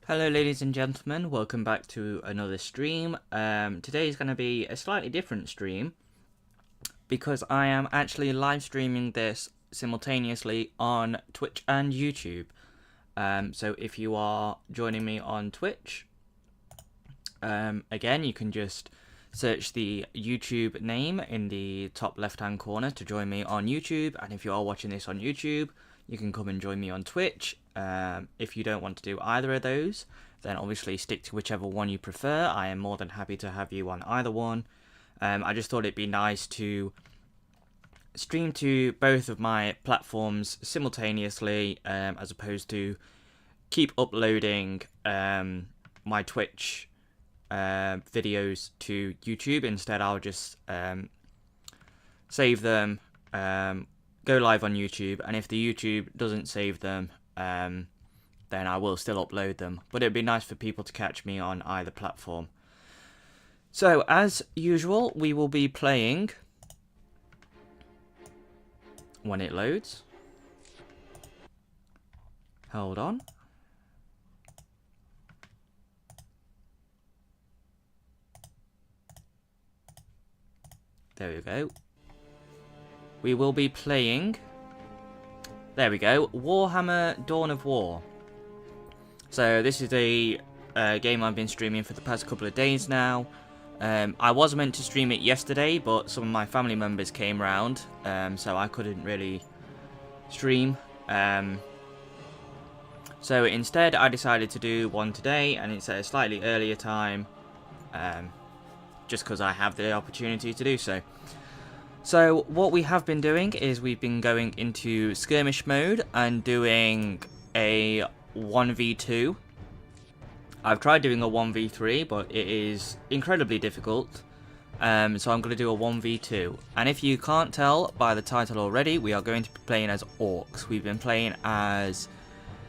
Hello ladies and gentlemen, welcome back to another stream. Today is going to be a slightly different stream because I am actually live streaming this simultaneously on Twitch and YouTube. So if you are joining me on Twitch, again you can just search the YouTube name in the top left hand corner to join me on YouTube, and if you are watching this on YouTube, you can come and join me on Twitch. If you don't want to do either of those, then obviously stick to whichever one you prefer. I am more than happy to have you on either one. I just thought it'd be nice to stream to both of my platforms simultaneously, as opposed to keep uploading my Twitch videos to YouTube. Instead, I'll just save them, go live on YouTube, and if the YouTube doesn't save them, then I will still upload them. But it'd be nice for people to catch me on either platform. So, as usual, we will be playing when it loads. Hold on. There we go. We will be playing... There we go. Warhammer Dawn of War. So this is a game I've been streaming for the past couple of days now. I was meant to stream it yesterday, but some of my family members came round, so I couldn't really stream. So instead I decided to do one today, and it's at a slightly earlier time, just because I have the opportunity to do so. So what we have been doing is we've been going into skirmish mode and doing a 1v2. I've tried doing a 1v3, but it is incredibly difficult. So I'm going to do a 1v2. And if you can't tell by the title already, we are going to be playing as Orcs. We've been playing as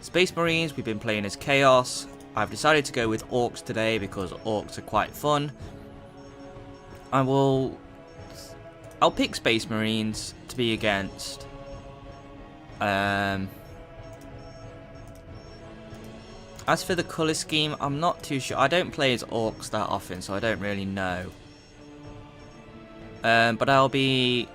Space Marines, we've been playing as Chaos. I've decided to go with Orcs today because Orcs are quite fun. I'll pick Space Marines to be against. As for the colour scheme, I'm not too sure. I don't play as Orcs that often, so I don't really know. But I will be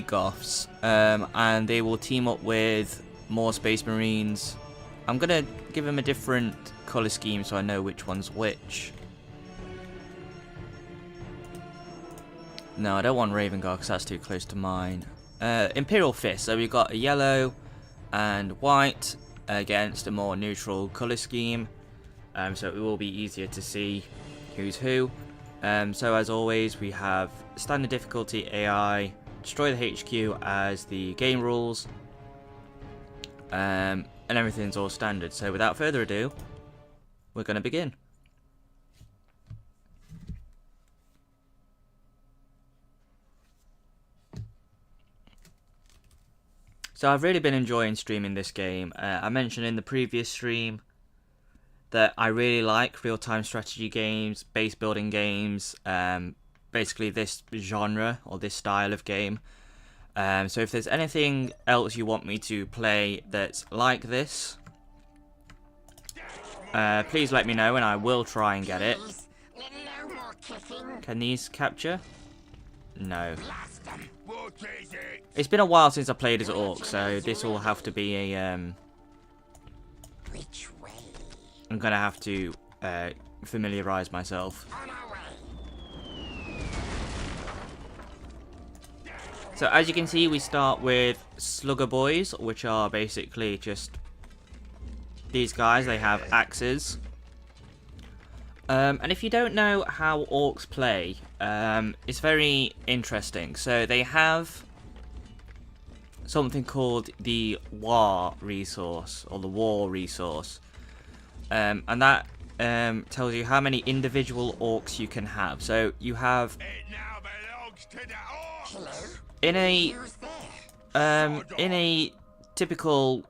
Goths, and they will team up with more Space Marines. I'm gonna give them a different colour scheme so I know which one's which. No, I don't want Raven Guard because that's too close to mine. Imperial Fist. So we've got a yellow and white against a more neutral colour scheme. So it will be easier to see who's who. So as always, we have standard difficulty AI, destroy the HQ as the game rules. And everything's all standard. So without further ado, we're going to begin. So I've really been enjoying streaming this game. I mentioned in the previous stream that I really like real-time strategy games, base building games, basically this genre or this style of game. So if there's anything else you want me to play that's like this, please let me know and I will try and get it. Can these capture? No. It's been a while since I played as Orc, so this will have to be a I'm gonna have to familiarize myself. So as you can see, we start with Slugger Boys, which are basically just these guys. They have axes. And if you don't know how Orcs play, it's very interesting. So they have something called the War resource, or the War resource. And that tells you how many individual Orcs you can have. So you have... In a typical...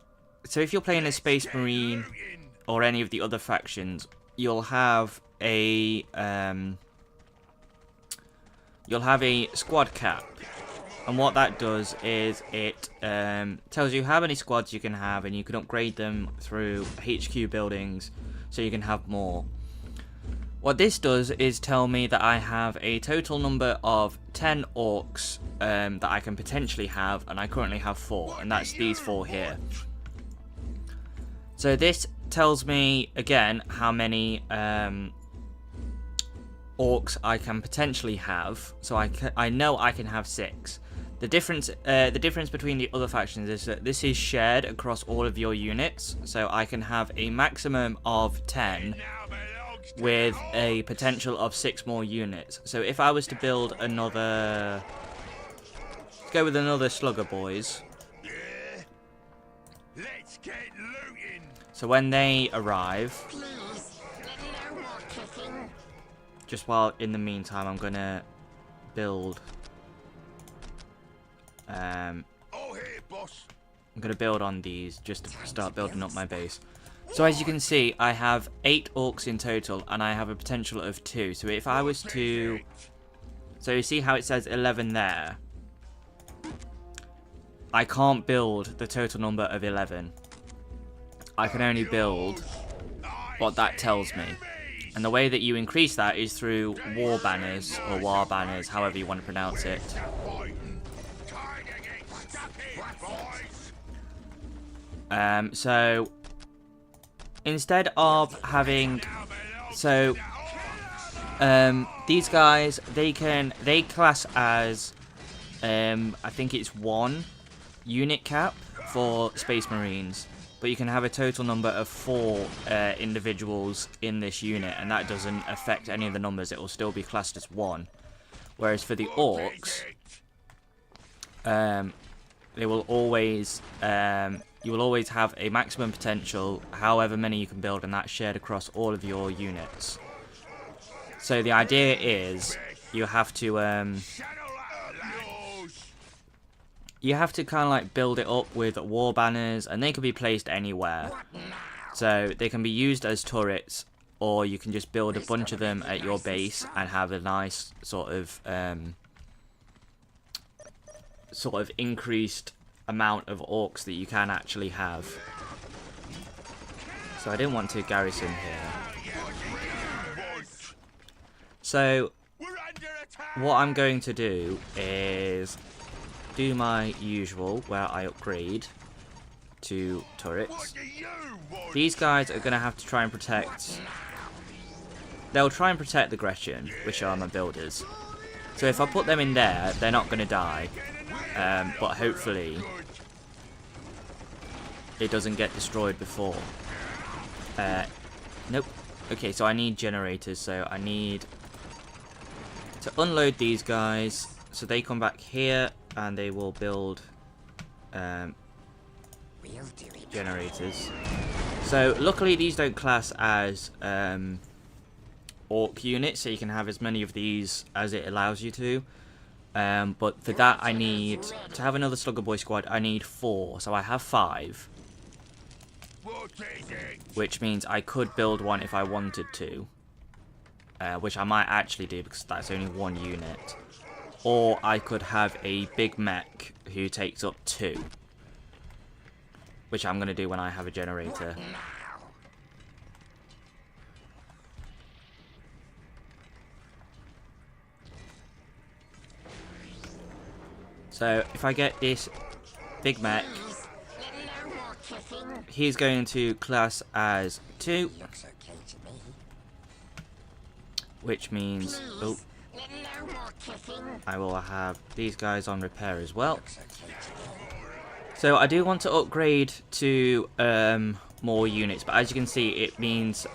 So if you're playing a Space Marine or any of the other factions, you'll have a squad cap, And what that does is it tells you how many squads you can have, and you can upgrade them through HQ buildings so you can have more. What this does is tell me that I have a total number of 10 orcs that I can potentially have, and I currently have 4, and that's these 4 here. So this tells me again how many orcs I can potentially have. So I know I can have 6. The difference between the other factions is that this is shared across all of your units, so I can have a maximum of 10 with a potential of 6 more units. So if I was to build another, let's go with another slugger boys. So when they arrive, just while in the meantime I'm gonna build I'm going to build on these just to start building up my base. So as you can see, I have 8 orcs in total, and I have a potential of 2. So if I was to... So you see how it says 11 there? I can't build the total number of 11. I can only build what that tells me. And the way that you increase that is through war banners, or war banners, however you want to pronounce it. So instead of having, these guys, they class as I think it's 1 unit cap for Space Marines, but you can have a total number of 4 individuals in this unit, and that doesn't affect any of the numbers. It will still be classed as 1. Whereas for the orcs, they will always you will always have a maximum potential, however many you can build, and that's shared across all of your units. So the idea is you have to kind of like build it up with war banners, and they can be placed anywhere. So they can be used as turrets, or you can just build a bunch of them at your base and have a nice sort of increased amount of orcs that you can actually have. So I didn't want to garrison here. So what I'm going to do is do my usual, where I upgrade to turrets. These guys are going to have to try and protect... They'll try and protect the Gretchen, which are my builders. So if I put them in there, they're not going to die. But hopefully it doesn't get destroyed before. Nope. Okay, so I need generators, so I need to unload these guys, so they come back here and they will build generators. So luckily these don't class as orc units, so you can have as many of these as it allows you to. But for that I need, to have another Slugger Boy squad, I need 4, so I have 5. Which means I could build one if I wanted to. Which I might actually do because that's only 1 unit. Or I could have a big mech who takes up 2. Which I'm going to do when I have a generator. So if I get this big mech, he's going to class as 2. Which means, oh, I will have these guys on repair as well. So I do want to upgrade to more units, but as you can see, it means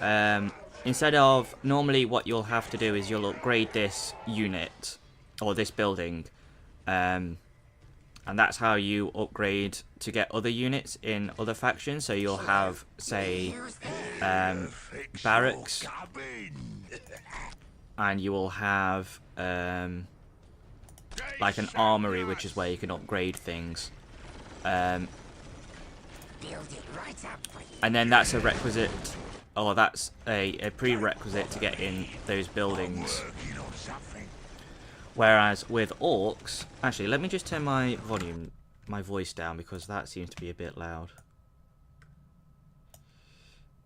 instead of normally what you'll have to do is you'll upgrade this unit or this building, and that's how you upgrade to get other units in other factions. So you'll have, say, barracks, and you will have like an armory, which is where you can upgrade things. And then that's a requisite, or that's a prerequisite to get in those buildings. Whereas with orcs, actually, let me just turn my voice down because that seems to be a bit loud.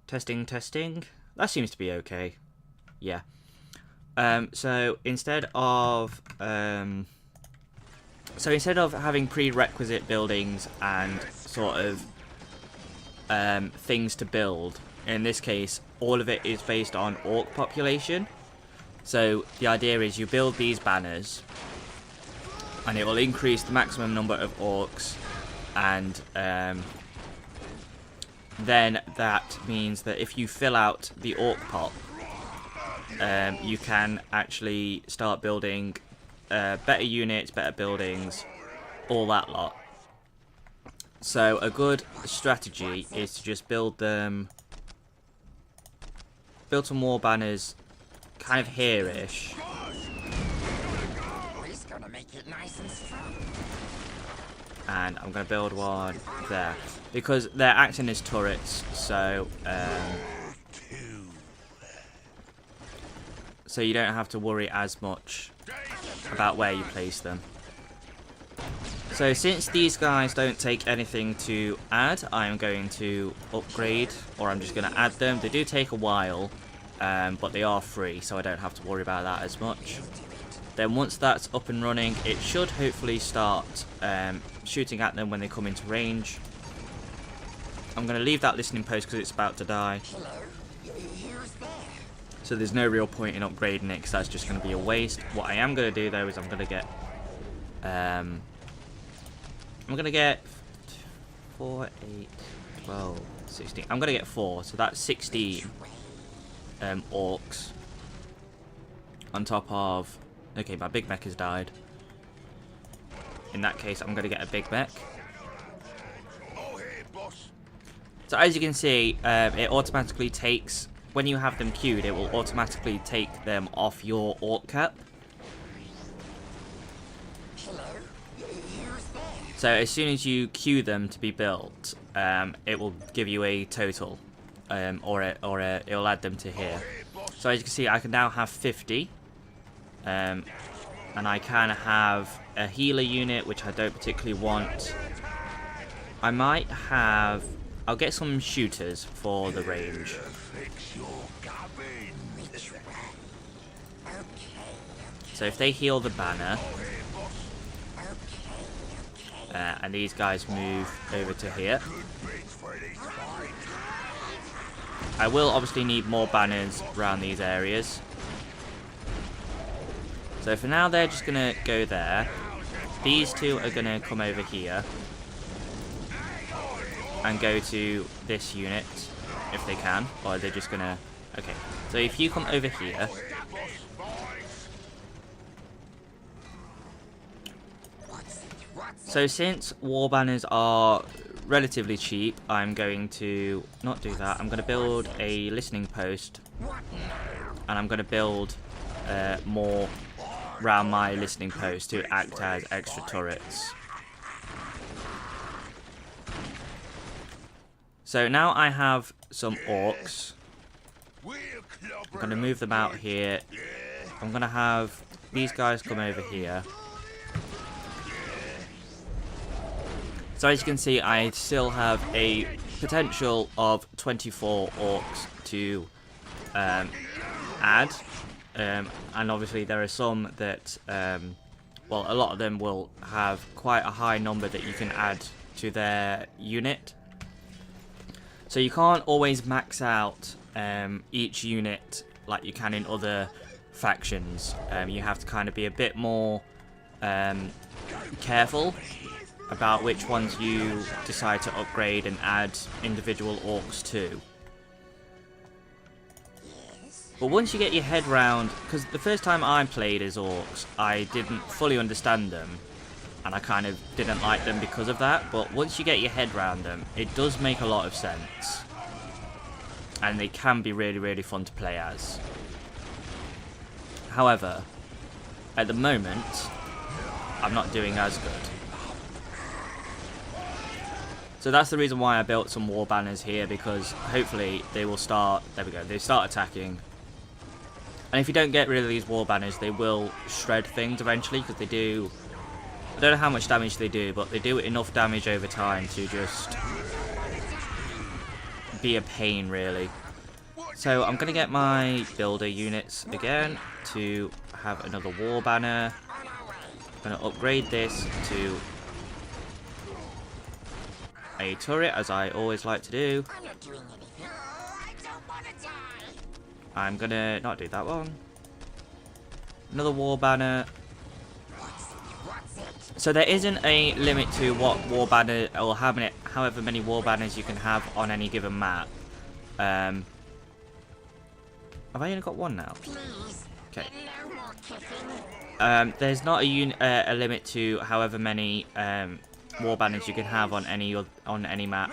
Testing, testing. That seems to be okay. Yeah. So instead of having prerequisite buildings and sort of things to build, in this case, all of it is based on orc population. So the idea is you build these banners, and it will increase the maximum number of orcs, and then that means that if you fill out the orc pop, you can actually start building better units, better buildings, all that lot. So a good strategy is to just build some war banners kind of here-ish. And I'm going to build one there. Because they're acting as turrets, so you don't have to worry as much about where you place them. So since these guys don't take anything to add, I'm going to upgrade, or I'm just going to add them. They do take a while, but they are free, so I don't have to worry about that as much. Then once that's up and running, it should hopefully start shooting at them when they come into range. I'm going to leave that listening post because it's about to die. So there's no real point in upgrading it because that's just going to be a waste. What I am going to do though is I'm going to get 4, 8, 12, 16. I'm going to get 4, so that's 16 orcs. On top of... Okay, my big mech has died. In that case, I'm going to get a big mech. So as you can see, it automatically takes... When you have them queued, it will automatically take them off your orc cap. So as soon as you queue them to be built, it will give you a total, or it'll add them to here. So as you can see, I can now have 50, and I can have a healer unit, which I don't particularly want. I might have... I'll get some shooters for the range. So if they heal the banner, and these guys move over to here, I will obviously need more banners around these areas. So for now they're just going to go there. These two are going to come over here and go to this unit if they can, or they're just going to... Okay, so if you come over here, so since war banners are relatively cheap, I'm going to not do that. I'm going to build a listening post, and I'm going to build more around my listening post to act as extra turrets. So now I have some orcs. I'm going to move them out here. I'm going to have these guys come over here. So as you can see, I still have a potential of 24 orcs to add. And obviously there are some that, well, a lot of them will have quite a high number that you can add to their unit. So you can't always max out each unit like you can in other factions. You have to kind of be a bit more careful about which ones you decide to upgrade and add individual orcs to. But once you get your head round, because the first time I played as orcs, I didn't fully understand them, and I kind of didn't like them because of that, but once you get your head round them, it does make a lot of sense. And they can be really, really fun to play as. However, at the moment, I'm not doing as good. So that's the reason why I built some war banners here, because hopefully they will start... There we go, they start attacking. And if you don't get rid of these war banners, they will shred things eventually, because they do... I don't know how much damage they do, but they do enough damage over time to just be a pain, really. So I'm going to get my builder units again to have another war banner. I'm going to upgrade this to a turret, as I always like to do. I'm going to not do that one. Another war banner. So there isn't a limit to what war banner, or however many war banners you can have on any given map. Have I only got one now? Okay. There's not a limit to however many war banners you can have on any map,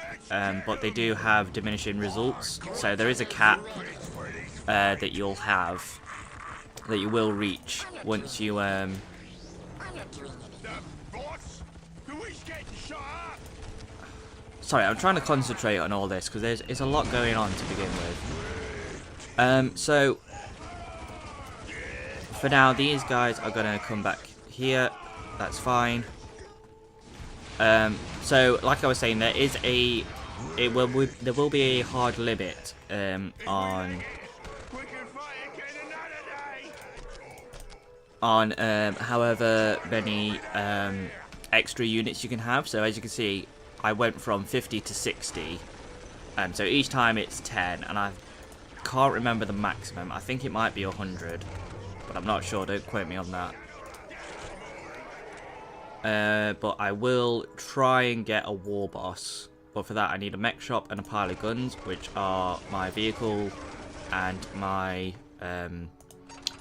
but they do have diminishing results. So there is a cap that you'll have, that you will reach once you Sorry, I'm trying to concentrate on all this because there's a lot going on to begin with. So for now, these guys are gonna come back here. That's fine. So like I was saying, there will be a hard limit on however many extra units you can have. So as you can see, I went from 50 to 60. So each time it's 10, and I can't remember the maximum. I think it might be 100, but I'm not sure. Don't quote me on that. But I will try and get a war boss. But for that, I need a mech shop and a pile of guns, which are my vehicle and my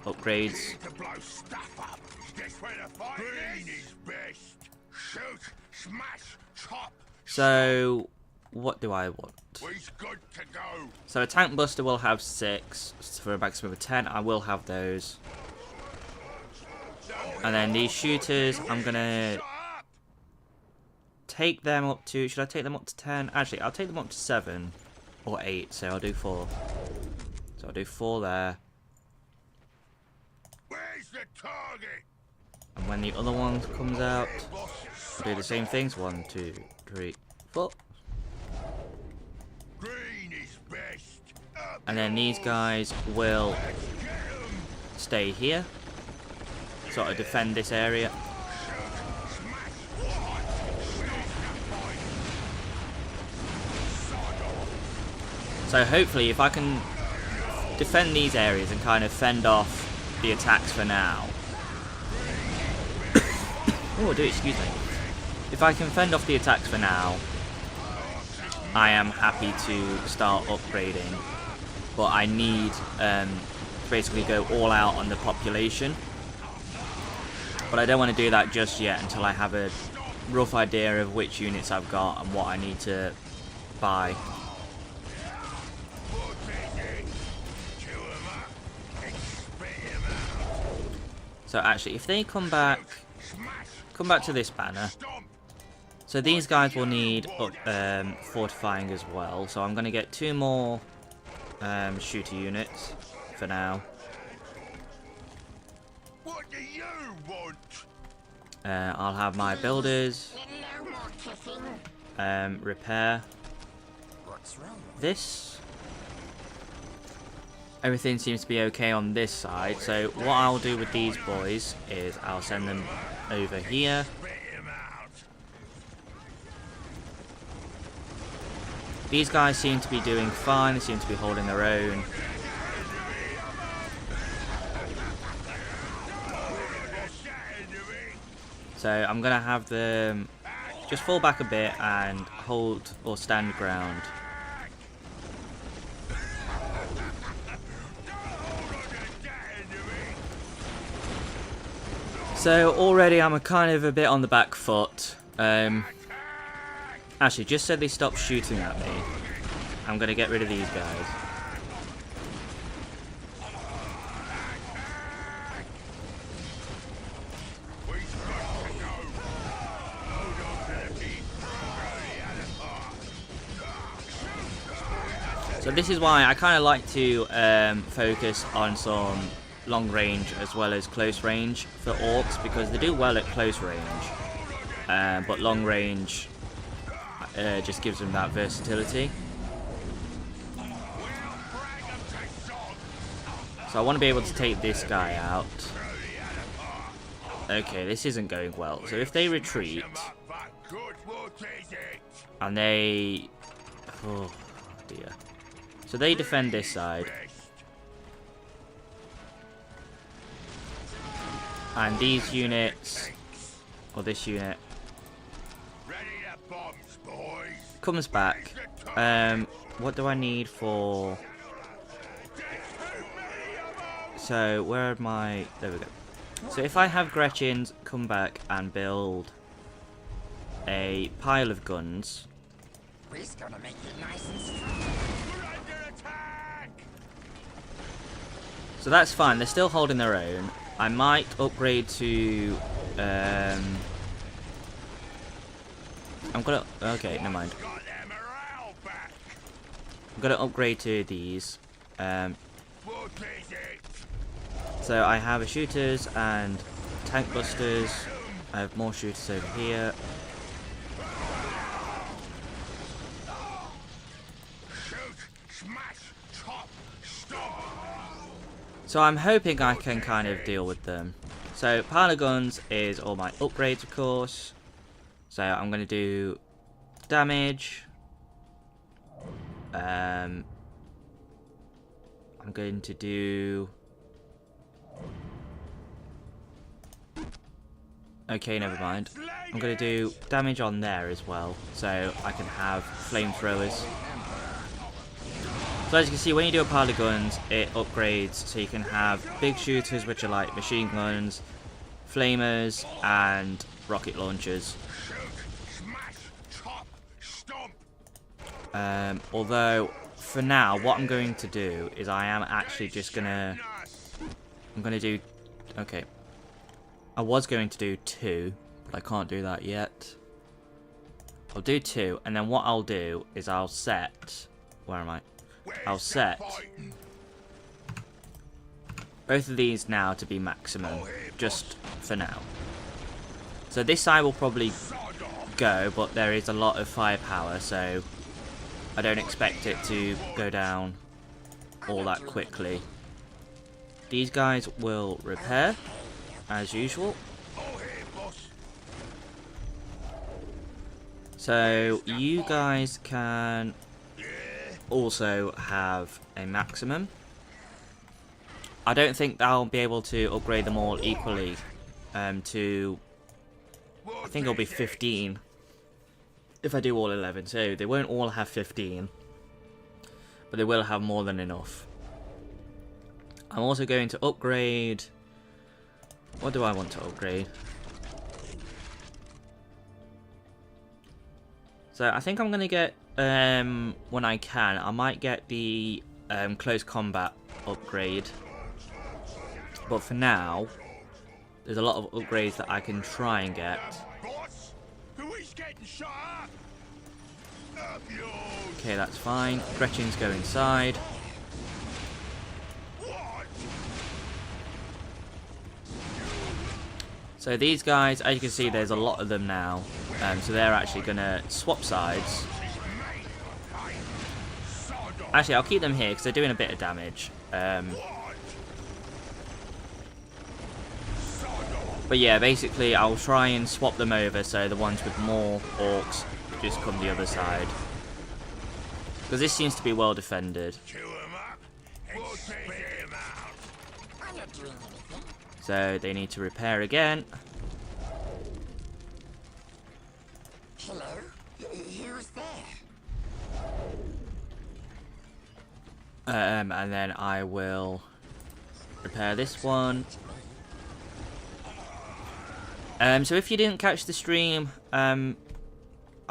upgrades. So, what do I want? So a tank buster will have 6 for a maximum of 10. I will have those. And then these shooters, I'm gonna take them up to... Should I take them up to 10? Actually, I'll take them up to 7 or 8. So I'll do 4. So I'll do 4 there. Where's the target? And when the other one comes out, I'll do the same things. 1, 2, 3, 4. Green is best. And then these guys will stay here, sort of defend this area. So hopefully, if I can defend these areas and kind of fend off the attacks for now. Oh, excuse me. If I can fend off the attacks for now, I am happy to start upgrading. But I need to basically go all out on the population. But I don't want to do that just yet until I have a rough idea of which units I've got and what I need to buy. So actually, if they come back to this banner. So these guys will need fortifying as well. So I'm going to get 2 more shooter units for now. What do you want? I'll have my builders repair this. Everything seems to be okay on this side. So what I'll do with these boys is I'll send them over here. These guys seem to be doing fine. They seem to be holding their own. So I'm going to have them just fall back a bit and hold or stand ground. So already I'm kind of a bit on the back foot. Actually, just so they stop shooting at me, I'm going to get rid of these guys. So this is why I kind of like to focus on some long range as well as close range for orcs, because they do well at close range, but long range just gives them that versatility. So I want to be able to take this guy out. Okay, this isn't going well. So if they retreat and they... oh dear. So they defend this side. And these units, or this unit, comes back. What do I need for... so where are my... there we go. So if I have Gretchens come back and build a pile of guns... gonna make it nice and strong. so that's fine, they're still holding their own. I might upgrade to... I'm gonna... okay, never mind. I'm gonna upgrade to these. So I have a shooters and tank busters. I have more shooters over here. So I'm hoping I can kind of deal with them. So pile of guns is all my upgrades, of course. So I'm going to do damage. I'm going to do... okay, never mind. I'm going to do damage on there as well, so I can have flamethrowers. So as you can see, when you do a pile of guns, it upgrades, so you can have big shooters, which are like machine guns, flamers, and rocket launchers. Although, for now, what I'm going to do is I am actually just going to... I'm going to do... okay. I was going to do 2, but I can't do that yet. I'll do 2, and then what I'll do is I'll set... where am I? I'll set both of these now to be maximum, just for now. So this side will probably go, but there is a lot of firepower, so I don't expect it to go down all that quickly. These guys will repair, as usual. So you guys can also have a maximum. I don't think I'll be able to upgrade them all equally to... I think it'll be 15 if I do all 11. So they won't all have 15, but they will have more than enough. I'm also going to upgrade... what do I want to upgrade? So I think I'm going to get, when I can, I might get the close combat upgrade. But for now, there's a lot of upgrades that I can try and get. Okay, that's fine. Gretchens go inside. So these guys, as you can see, there's a lot of them now. So they're actually going to swap sides. Actually, I'll keep them here because they're doing a bit of damage. But yeah, basically I'll try and swap them over so the ones with more orcs just come the other side. Because this seems to be well defended. So they need to repair again. Hello? Who's there? And then I will repair this one. So if you didn't catch the stream, I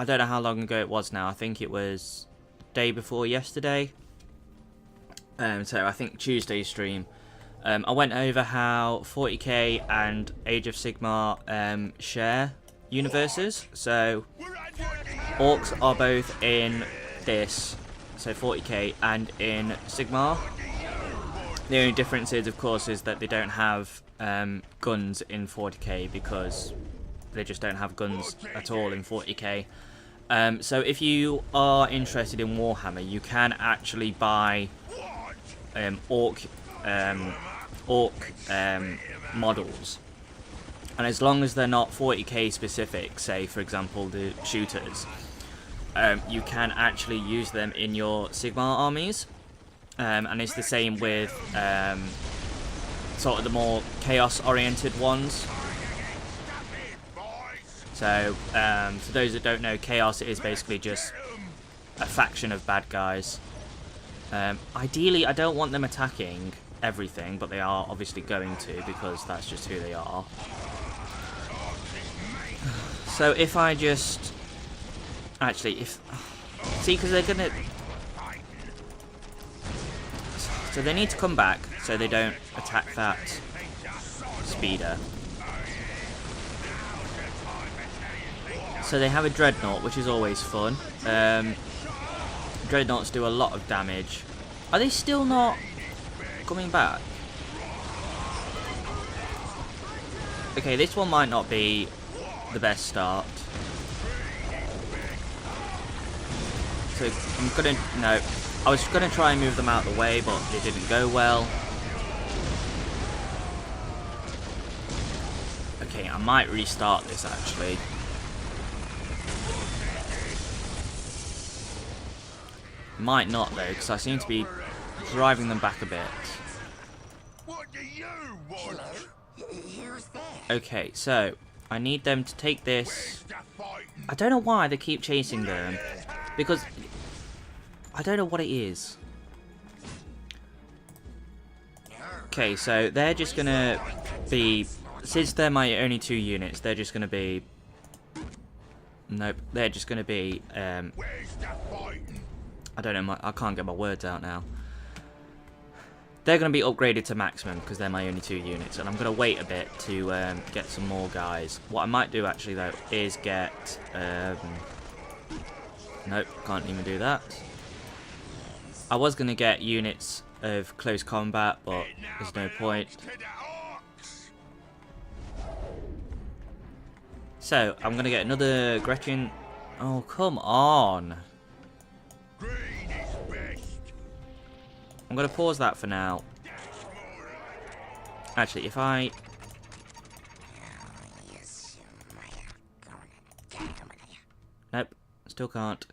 don't know how long ago it was now. I think it was day before yesterday. So I think Tuesday's stream. I went over how 40k and Age of Sigmar share universes. So Orcs are both in this, so 40k, and in Sigmar. The only difference is, of course, is that they don't have guns in 40k because they just don't have guns at all in 40k. So if you are interested in Warhammer, you can actually buy orc models, and as long as they're not 40k specific, say for example the shooters, you can actually use them in your Sigmar armies, and it's the same with sort of the more chaos oriented ones. So for those that don't know, chaos is basically just a faction of bad guys. Ideally, I don't want them attacking everything, but they are obviously going to, because that's just who they are. So if I just... Actually, if... See, because they're gonna... So they need to come back so they don't attack that speeder. So they have a dreadnought, which is always fun. Dreadnoughts do a lot of damage. Are they still not coming back? Okay, this one might not be the best start. So I'm gonna... No. I was gonna try and move them out of the way, but it didn't go well. Okay, I might restart this actually. Might not though, because I seem to be driving them back a bit. What do you want? Who's there? Okay, so I need them to take this. Where's the fighting? I don't know why they keep chasing them, because I don't know what it is. Okay, so they're just gonna be, since they're my only 2 units, they're just gonna be, nope, they're just gonna be, Where's the fighting? I don't know, I can't get my words out now. They're going to be upgraded to maximum because they're my only 2 units, and I'm going to wait a bit to get some more guys. What I might do actually though is get... nope, can't even do that. I was going to get units of close combat, but there's no point. To the Orcs. So, I'm going to get another Gretchen... Oh, come on! Green is best. I'm going to pause that for now. Actually, if I... Nope, still can't.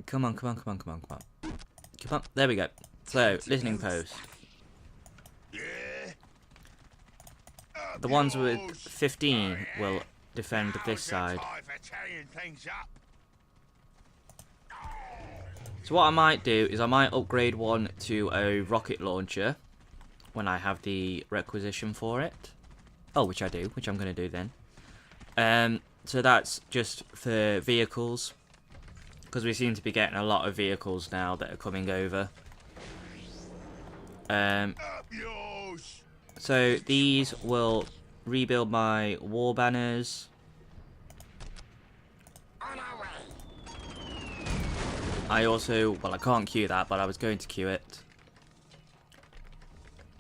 Come on, come on, come on, come on, come on. Come on, there we go. So, listening post. Yeah. The ones with 15 will defend this side. Time for tearing things up. So what I might do is I might upgrade one to a rocket launcher when I have the requisition for it. Oh, which I do, which I'm going to do then. So that's just for vehicles, because we seem to be getting a lot of vehicles now that are coming over. Up yours. So these will rebuild my war banners. On our way. I also, well, I can't queue that, but I was going to queue it.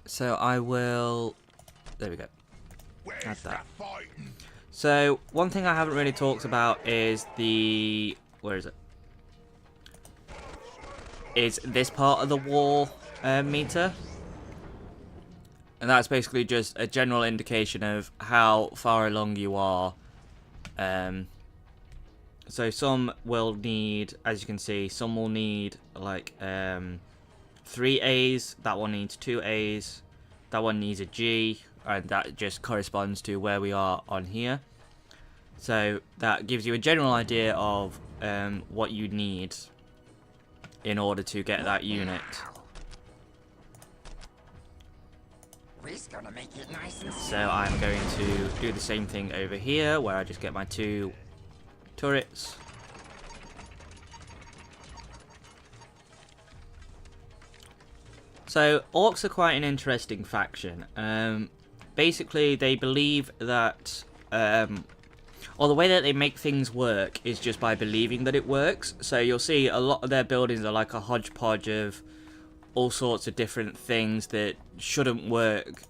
So I will, there we go, add Where's the that. fighting? So one thing I haven't really talked about is the, where is it? Is this part of the war meter. And that's basically just a general indication of how far along you are. So some will need, as you can see, some will need like 3 A's, that one needs 2 A's, that one needs a G, and that just corresponds to where we are on here. So that gives you a general idea of what you need in order to get that unit. We's gonna make it nice and So I'm going to do the same thing over here, where I just get my 2 turrets. So Orcs are quite an interesting faction. Basically, they believe that or the way that they make things work is just by believing that it works. So you'll see a lot of their buildings are like a hodgepodge of all sorts of different things that shouldn't work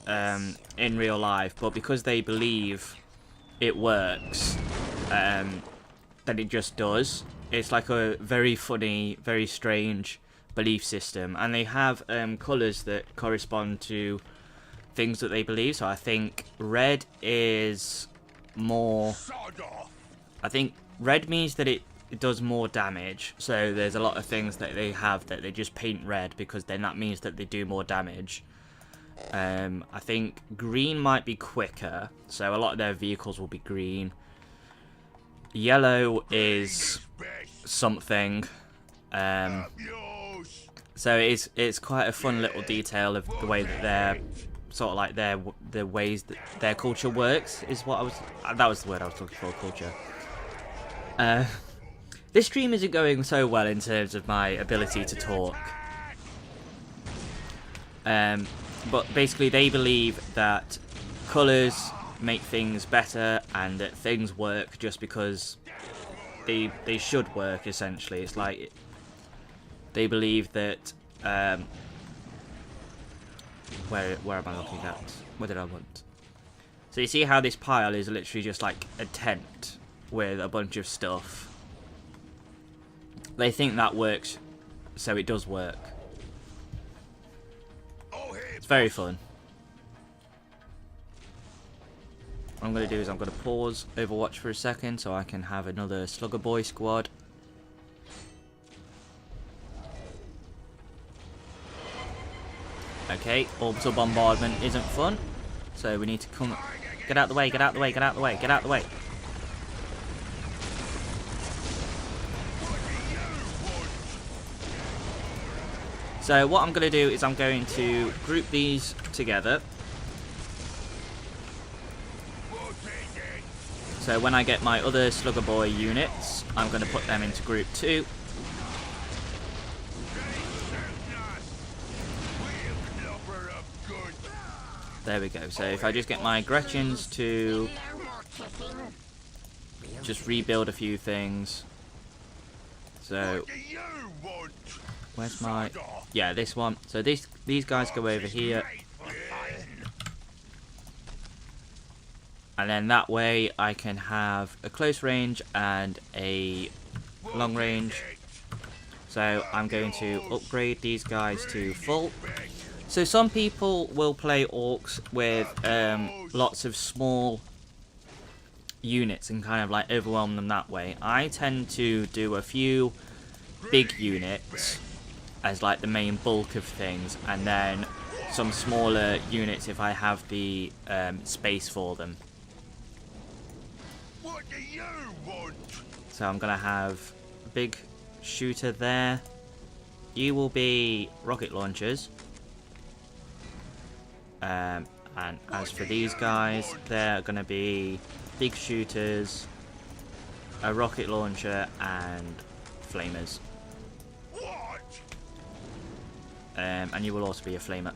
in real life, but because they believe it works, then it just does. It's like a very funny, very strange belief system, and they have colours that correspond to things that they believe. So I think red is more... I think red means that it does more damage. So there's a lot of things that they have that they just paint red because then that means that they do more damage. I think green might be quicker, so a lot of their vehicles will be green. Yellow is something. So it's quite a fun little detail of the way that they're sort of like the ways that their culture works is what that was the word I was looking for, culture. This stream isn't going so well in terms of my ability to talk. But basically they believe that colours make things better and that things work just because they should work, essentially. It's like they believe that where am I looking at? What did I want? So you see how this pile is literally just like a tent with a bunch of stuff. They think that works, so it does work. It's very fun. What I'm going to do is I'm going to pause Overwatch for a second so I can have another Slugger Boy squad. Okay, orbital bombardment isn't fun, so we need to come... Get out the way, get out the way, get out the way, get out the way. So what I'm going to do is I'm going to group these together. So when I get my other Slugger Boy units, I'm going to put them into group 2. There we go. So if I just get my Gretchens to just rebuild a few things. So where's my... Yeah, this one. So these guys go over here. And then that way I can have a close range and a long range. So I'm going to upgrade these guys to full. So some people will play Orcs with lots of small units and kind of like overwhelm them that way. I tend to do a few big units as like the main bulk of things, and then some smaller units if I have the space for them. What do you want? So I'm gonna have a big shooter there. You will be rocket launchers. And as for these guys, they're gonna be big shooters, a rocket launcher, and flamers. And you will also be a flamer.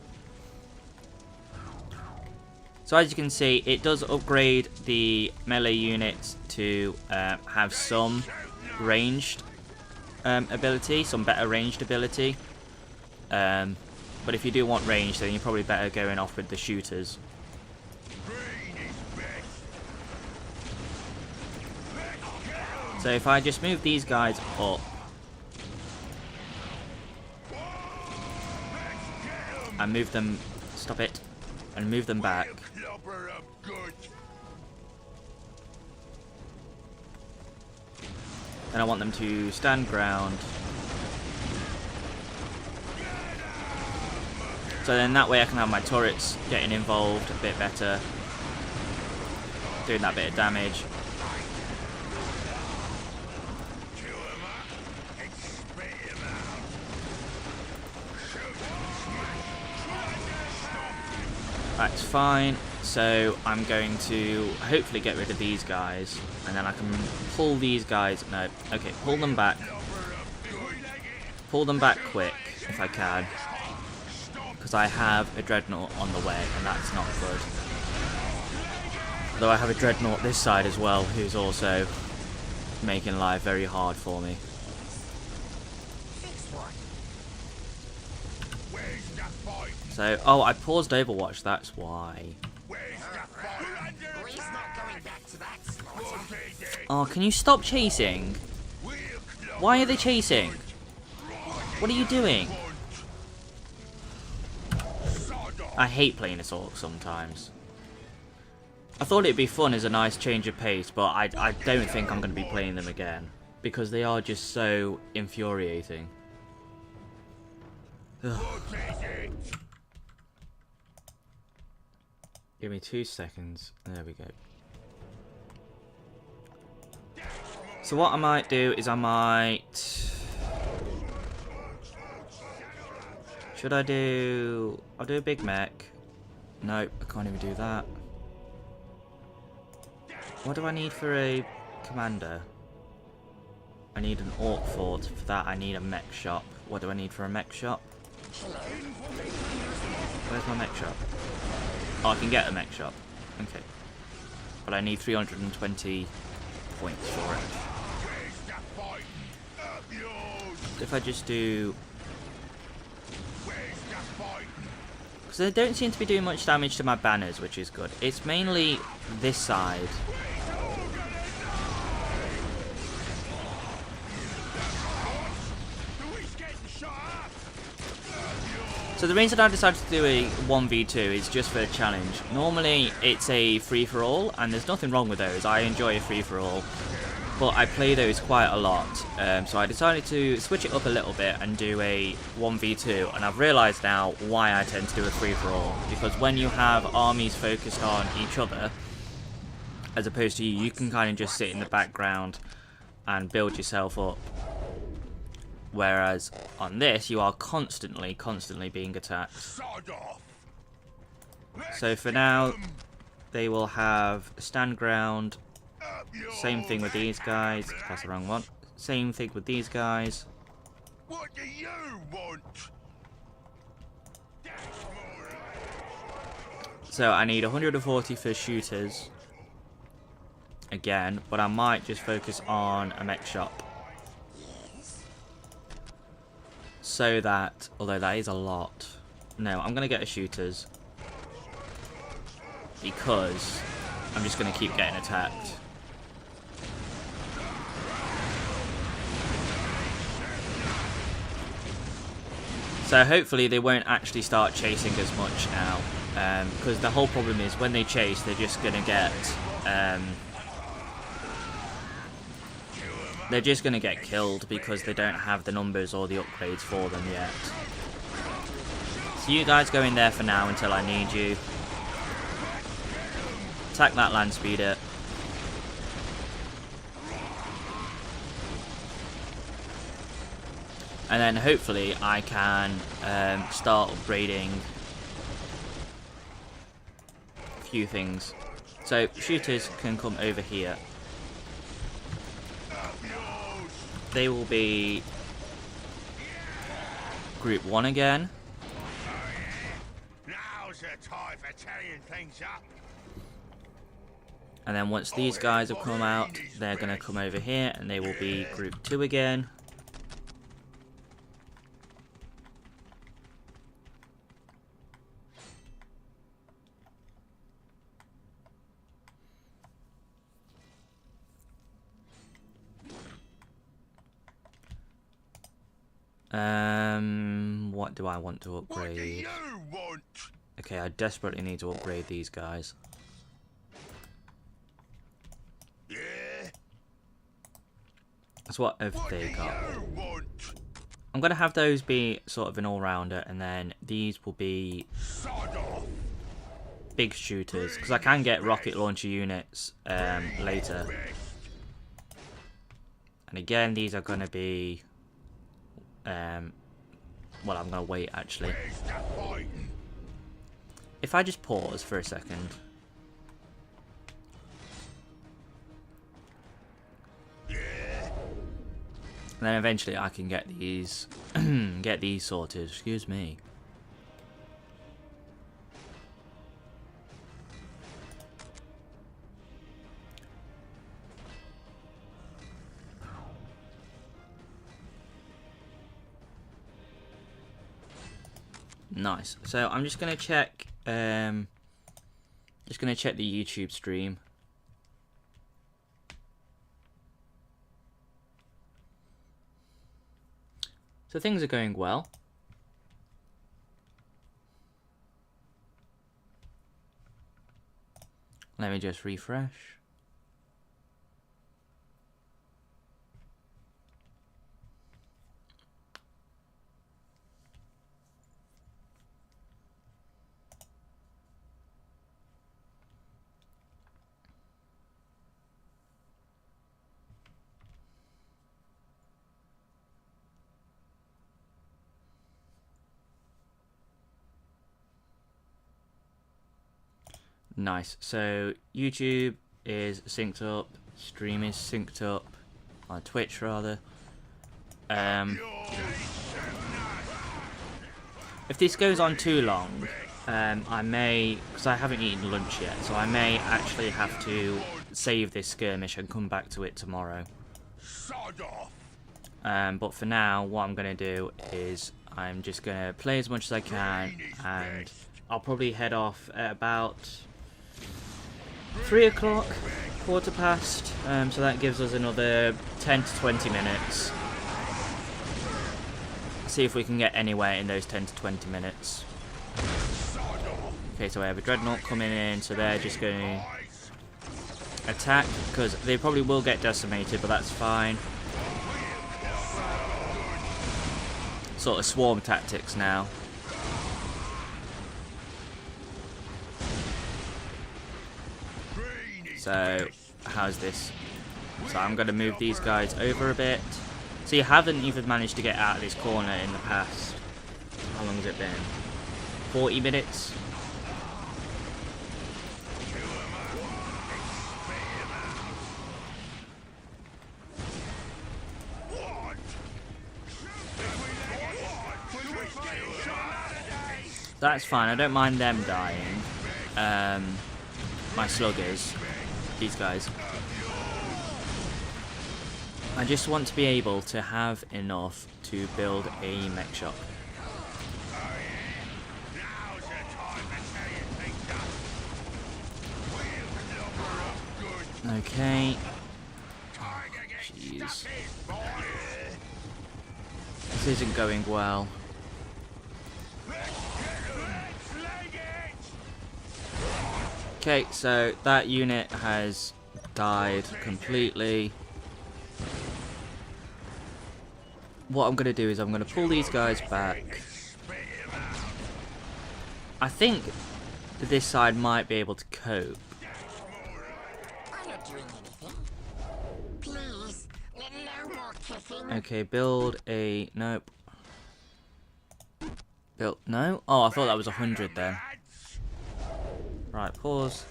So as you can see, it does upgrade the melee units to have some ranged ability, some better ranged ability. But if you do want range, then you're probably better going off with the shooters. So if I just move these guys up and move them, stop it, and move them back. And I want them to stand ground. So then that way I can have my turrets getting involved a bit better, doing that bit of damage. That's fine. So I'm going to hopefully get rid of these guys, and then I can pull these guys. No, okay, pull them back. Pull them back quick if I can, because I have a dreadnought on the way, and that's not good. Although I have a dreadnought this side as well, who's also making life very hard for me. Fix what? Where's the fight? So, oh, I paused Overwatch, that's why. Where's the fight? We're under Breeze not going back to that slaughter. What is it? Oh, can you stop chasing? We're close. Why are they chasing? What are you doing? Sod off. I hate playing as Orcs sometimes. I thought it'd be fun as a nice change of pace, but I don't think I'm going to be playing them again. Because they are just so infuriating. Ugh. What is it? Give me 2 seconds. There we go. So what I might do is I might... Should I do... I'll do a big mech. Nope, I can't even do that. What do I need for a commander? I need an orc fort. For that I need a mech shop. What do I need for a mech shop? Where's my mech shop? Oh, I can get a mech shop. Okay. But I need 320 points for it. Where's the fight? Up yours. If I just do... Where's the fight? Because they don't seem to be doing much damage to my banners, which is good. It's mainly this side. Who's getting shot up? So the reason I decided to do a 1v2 is just for a challenge. Normally it's a free-for-all, and there's nothing wrong with those. I enjoy a free-for-all, but I play those quite a lot. So I decided to switch it up a little bit and do a 1v2, and I've realised now why I tend to do a free-for-all. Because when you have armies focused on each other, as opposed to you, you can kind of just sit in the background and build yourself up. Whereas on this, you are constantly being attacked. Sod off. So for now, they will have stand ground. Up yours. Same thing with these guys. That's the wrong one. Same thing with these guys. What do you want? So I need 140 for shooters. Again, but I might just focus on a mech shop. So that, although that is a lot. No, I'm going to get a shooters. Because I'm just going to keep getting attacked. So hopefully they won't actually start chasing as much now. Because the whole problem is when they chase, they're just going to get... they're just going to get killed because they don't have the numbers or the upgrades for them yet. So you guys go in there for now until I need you. Attack that land speeder. And then hopefully I can start upgrading a few things. So shooters can come over here. They will be group 1 again. Now's the time for tearing things up. And then once these guys have come out, they're going to come over here and they will be group 2 again. What do I want to What do upgrade? you want? Okay, I desperately need to upgrade these guys. Yeah. So what have What they do got? you want? I'm going to have those be sort of an all-rounder, and then these will be Sod off. big shooters, because I can get rocket launcher units later. Best. And again, these are going to be... well, I'm going to wait, actually. Where's the fight? If I just pause for a second... And then eventually I can get these get these sorted. Excuse me. Nice. So I'm just gonna check. Just gonna check the YouTube stream. So things are going well. Let me just refresh. Nice. So YouTube is synced up, stream is synced up, on Twitch rather. If this goes on too long, I may, because I haven't eaten lunch yet, so I may actually have to save this skirmish and come back to it tomorrow. But for now, what I'm going to do is I'm just going to play as much as I can, and I'll probably head off at about 3 o'clock, quarter past, so that gives us another 10 to 20 minutes. See if we can get anywhere in those 10 to 20 minutes. Okay, so I have a dreadnought coming in, so they're just going to attack, because they probably will get decimated, but that's fine. Sort of swarm tactics now. So, how's this? So I'm going to move these guys over a bit. So you haven't even managed to get out of this corner in the past. How long has it been? 40 minutes? That's fine, I don't mind them dying. My sluggers. These guys. I just want to be able to have enough to build a mech shop. Okay. Jeez. This isn't going well. Okay, so that unit has died completely. What I'm going to do is I'm going to pull these guys back. I think that this side might be able to cope. I'm not doing anything. Please, no more kicking. Okay, build a... Nope. Build... No? Oh, I thought that was 100 then. Right, pause.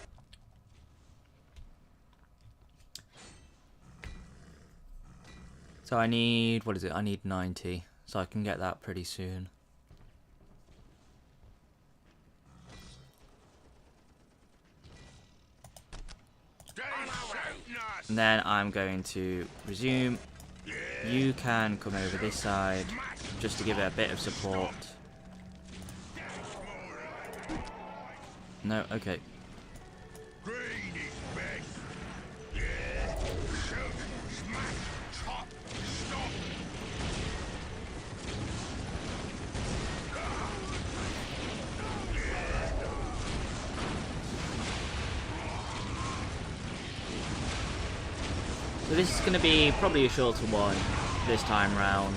So I need... What is it? I need 90. So I can get that pretty soon. And then I'm going to resume. You can come over this side just to give it a bit of support. No, okay. So this is going to be probably a shorter one this time round,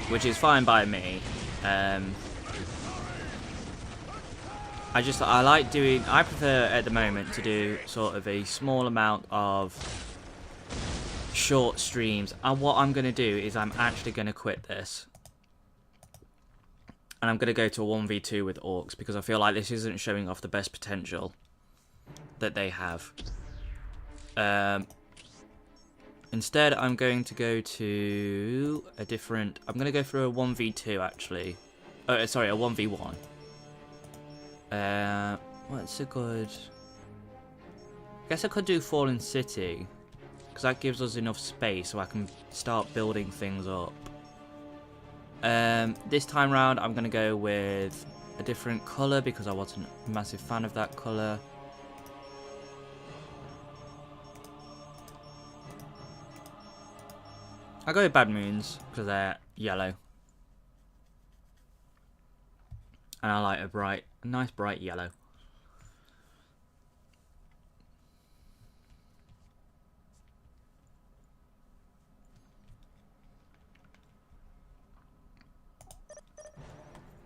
which is fine by me. I prefer at the moment to do sort of a small amount of short streams, and what I'm going to do is I'm actually going to quit this. And I'm going to go to a 1v2 with Orcs, because I feel like this isn't showing off the best potential that they have. Instead, I'm going to go to a different... I'm going to go for a 1v2, actually. Oh, sorry, a 1v1. What's a good... I guess I could do Fallen City, because that gives us enough space so I can start building things up. This time round, I'm going to go with a different colour because I wasn't a massive fan of that colour. I'll go with Bad Moons because they're yellow. And I like a nice bright yellow.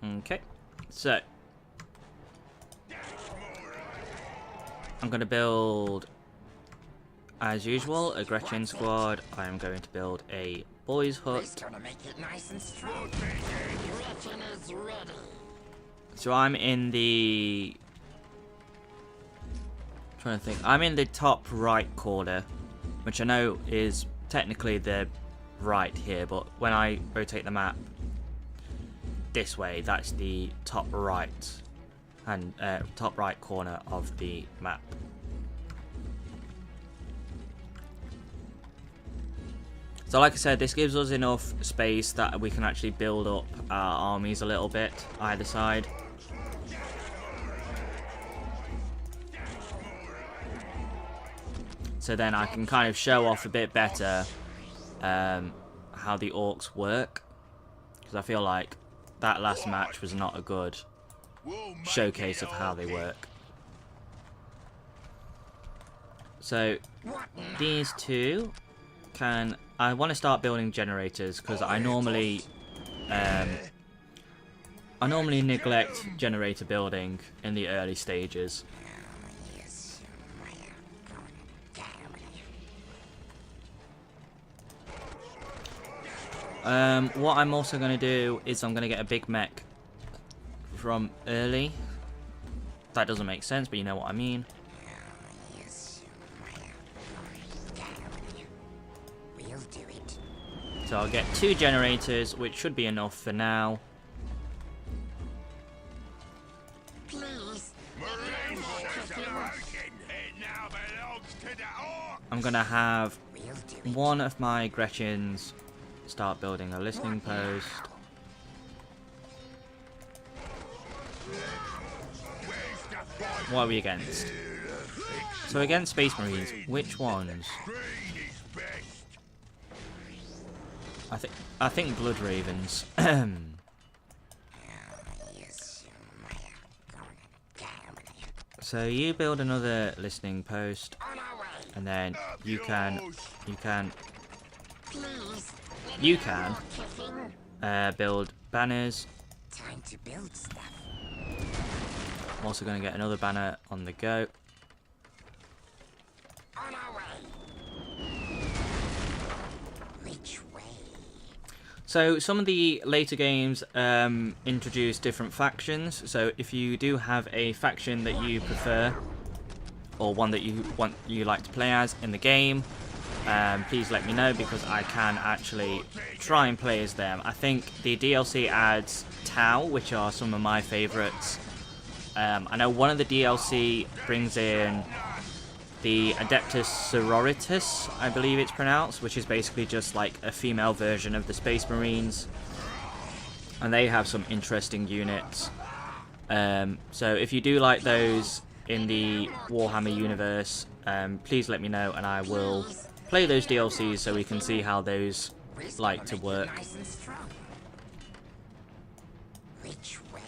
Okay, so I'm going to build, as usual, a Gretchen squad. I am going to build a boys hut. Gonna make it nice and strong. Gretchen is ready. So I'm in the... trying to think. I'm in the top right corner, which I know is technically the right here, but when I rotate the map this way, that's the top right and top right corner of the map. So like I said, this gives us enough space that we can actually build up our armies a little bit either side. So then I can kind of show off a bit better how the Orcs work, because I feel like that last match was not a good showcase of how they work. So these two can... I want to start building generators because I normally neglect generator building in the early stages. What I'm also going to do is I'm going to get a big mech from early. That doesn't make sense, but you know what I mean. So I'll get 2 generators, which should be enough for now. I'm going to have one of my Gretchens start building a listening post. What are we against? So against Space Marines, which ones? I think Blood Ravens. So you build another listening post, and then you can build banners. Time to build stuff. I'm also going to get another banner on the go. On our way. Which way? So some of the later games introduce different factions. So if you do have a faction that you prefer, or one that you like to play as in the game, please let me know, because I can actually try and play as them. I think the DLC adds Tau, which are some of my favourites. I know one of the DLC brings in the Adeptus Sororitas, I believe it's pronounced, which is basically just like a female version of the Space Marines. And they have some interesting units. So if you do like those in the Warhammer universe, please let me know and I will play those DLCs so we can see how those like to work. Which way?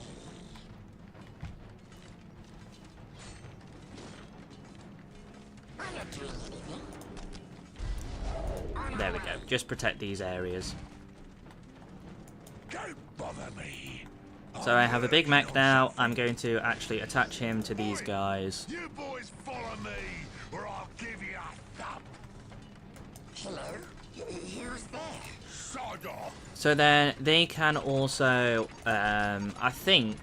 I'm not doing anything. There we go. Just protect these areas. Don't bother me. So I have a big mech now. I'm going to actually attach him to these guys. You boys follow me, or I'll give you a thump. Hello? Who's there? Sod off. So then they can also, I think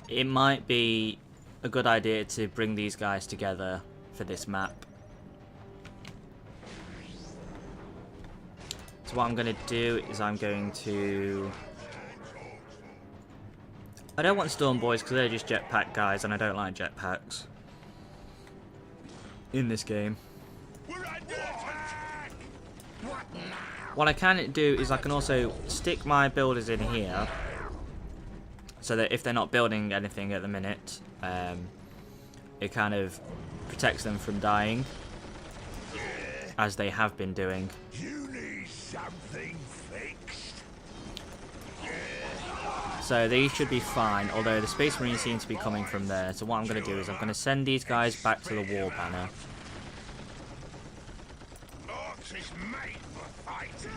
it might be a good idea to bring these guys together for this map. So what I'm going to do is I'm going to... I don't want Storm Boys because they're just jetpack guys and I don't like jetpacks in this game. We're under attack. What now? what I can do is I can also stick my builders in here, so that if they're not building anything at the minute, it kind of protects them from dying, as they have been doing. You need something fixed. So these should be fine, although the Space Marines seem to be coming from there. So what I'm going to do is I'm going to send these guys back to the war banner. Orcs is made for fighting.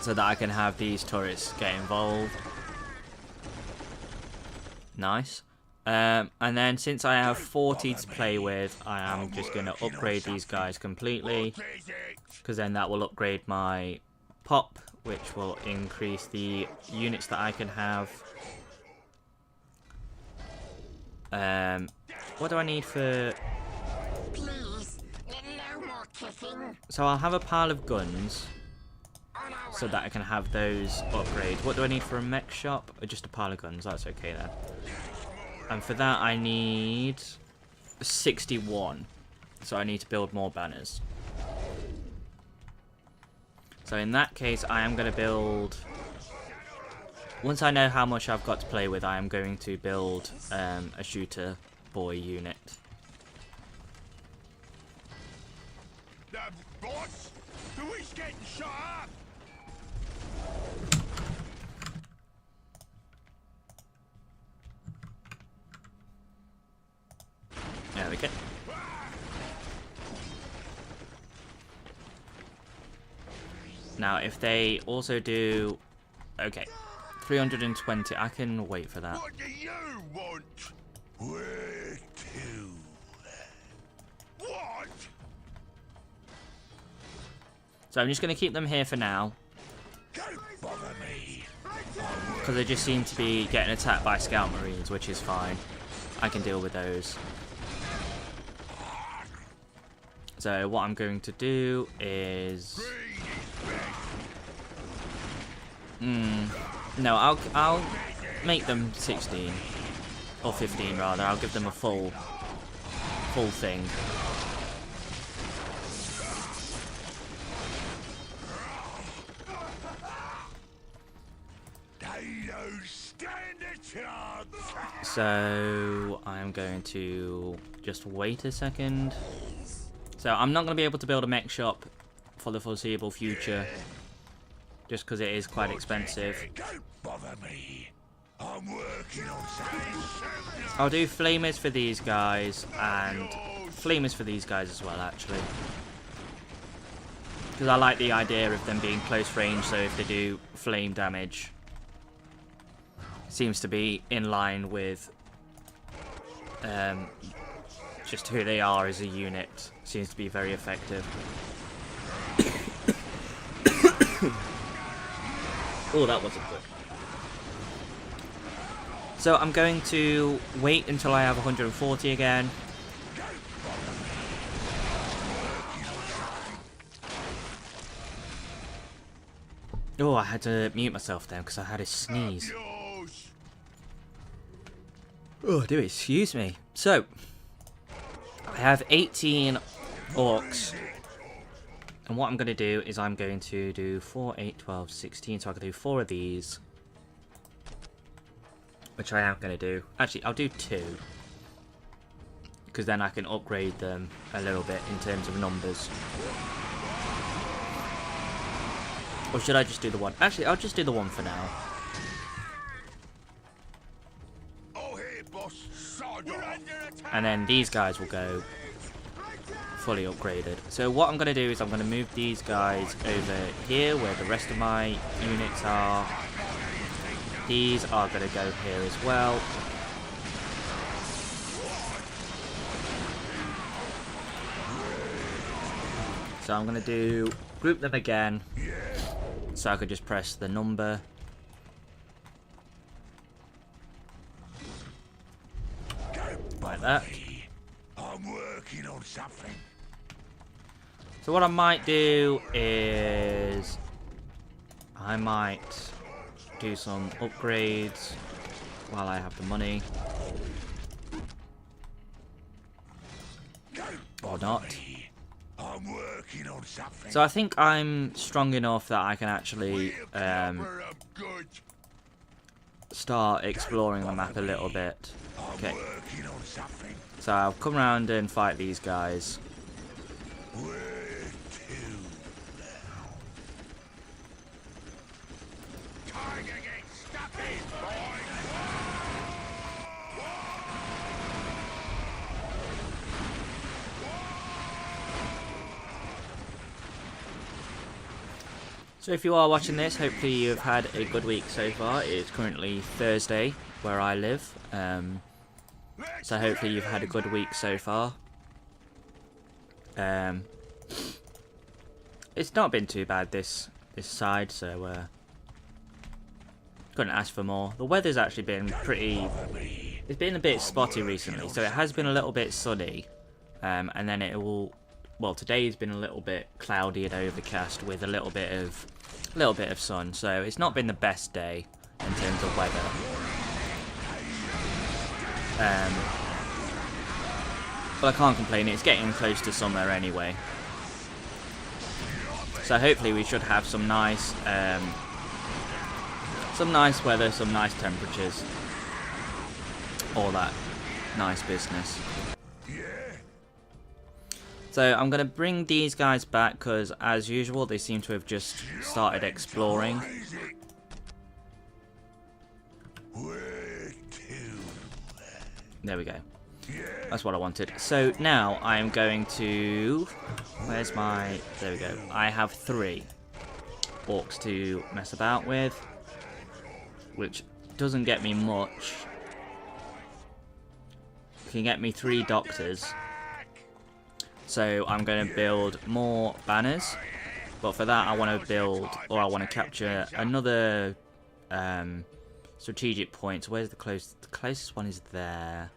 So that I can have these turrets get involved. Nice. And then since I have 40 to play with, I am just going to upgrade these guys completely. What is it? Because then that will upgrade my pop, which will increase the units that I can have. What do I need for... Please, no more kicking. So I'll have a pile of guns, so that I can have those upgrades. What do I need for a mech shop? Or just a pile of guns, that's okay then. And for that I need 61. So I need to build more banners. So in that case I am going to build... Once I know how much I've got to play with, I am going to build a shooter boy unit. The boss? Who is getting shot up? There we go. Now, if they also do... Okay. 320. I can wait for that. What do you want? Where to? What? So I'm just going to keep them here for now. Don't bother me. Because they just seem to be getting attacked by Scout Marines, which is fine. I can deal with those. So what I'm going to do is... No, I'll make them 16. Or 15 rather. I'll give them a full thing. They don't stand a chance. So I'm going to just wait a second. So I'm not going to be able to build a mech shop for the foreseeable future, just because it is quite expensive. Don't bother me. I'm working on something. I'll do flamers for these guys and flamers for these guys as well, actually, because I like the idea of them being close range. So if they do flame damage, seems to be in line with just who they are as a unit. Seems to be very effective. Oh, that wasn't good. So I'm going to wait until I have 140 again. Oh, I had to mute myself then because I had a sneeze. Oh, do excuse me. So, I have 18 orcs. And what I'm going to do is I'm going to do 4, 8, 12, 16. So I can do 4 of these. Which I am going to do. Actually, I'll do 2. Because then I can upgrade them a little bit in terms of numbers. Or should I just do the 1? Actually, I'll just do the 1 for now. Oh, hey, boss. We're under attack. And then these guys will go fully upgraded. So what I'm going to do is I'm going to move these guys over here where the rest of my units are. These are going to go here as well. So I'm going to do group them again. So I could just press the number. Like that. I'm working on something. So what I might do is I might do some upgrades while I have the money. Or not. I'm I'm working on something. So I think I'm strong enough that I can actually Good. start exploring the map a little bit. Okay, Working on something. so I'll come around and fight these guys. Where to now? Time to get stuck in, boys. So if you are watching this, hopefully you've had a good week so far. It is currently Thursday where I live. So hopefully you've had a good week so far. It's not been too bad this side, so couldn't ask for more. The weather's actually been pretty... It's been a bit spotty recently, so it has been a little bit sunny. And then it will... Well, today's been a little bit cloudy and overcast with a little bit of sun, so it's not been the best day in terms of weather. But I can't complain, it's getting close to summer anyway. So hopefully we should have some nice weather, some nice temperatures, all that nice business. So I'm going to bring these guys back because, as usual, they seem to have just started exploring. There we go. That's what I wanted. So now I'm going to... Where's my... There we go. I have 3 orcs to mess about with, which doesn't get me much. It can get me 3 doctors. So I'm going to build more banners, but for that I want to build, or I want to capture another strategic point. So where's the closest? The closest one is there.